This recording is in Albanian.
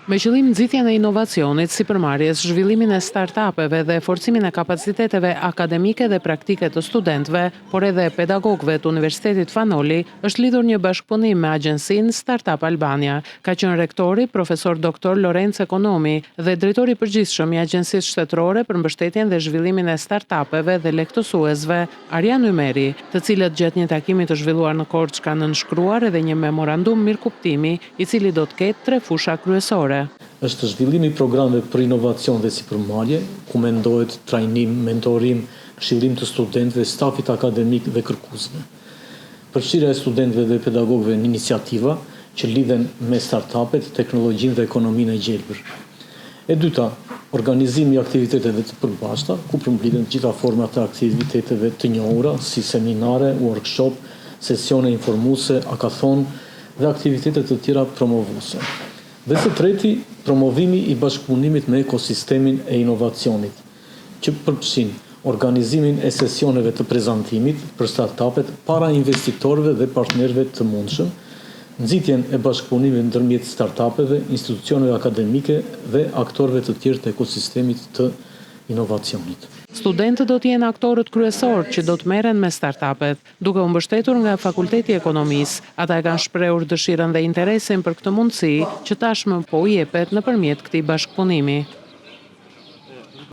Me qëllim nxitjen e inovacionit, sipërmarrjes, zhvillimin e startupeve dhe forcimin e kapaciteteve akademike dhe praktike të studentëve, por edhe pedagogëve të Universitetit Fanoli, është lidhur një bashkëpunim me agjensinë Startup Albania, ka qenë rektori profesor Dr. Lorenz Ekonomi dhe drejtori i përgjithshëm i Agjencisë Shtetërore për mbështetjen dhe zhvillimin e startupeve dhe lehtësuesve, Arjan Ymeri, të cilët gjatë një takimi të zhvilluar në Korçë kanë nënshkruar edhe një memorandum mirëkuptimi, i cili do të ketë 3 fusha kryesore. Është zhvillimi i programeve për inovacion dhe sipërmarrje, ku mendohet trajnim, mentorim, këshillim të studentëve, stafit akademik dhe kërkuesve. Përfshirja e studentëve dhe pedagogëve në iniciativa që lidhen me startupet, teknologjinë dhe ekonominë e gjelbër. E dyta, organizimi i aktiviteteve të përbashkëta, ku përmbledhen gjitha format e aktiviteteve të njohura, si seminare, workshop, sesione informuese, hackathon dhe aktivitete të tjera promovuese. Dhe së treti, promovimi i bashkëpunimit me ekosistemin e inovacionit, që përfshin organizimin e sesioneve të prezantimit për startupet para investitorëve dhe partnerëve të mundshëm, nxitjen e bashkëpunimit ndërmjet startupeve, institucioneve akademike dhe aktorëve të tjerë të ekosistemit të inovacionit. Studentët do të jenë aktorët kryesorë që do të merren me startupet, duke u mbështetur nga Fakulteti i Ekonomisë. Ata e kanë shprehur dëshirën dhe interesin për këtë mundësi që tashmë po u jepet nëpërmjet këtij bashkëpunimi.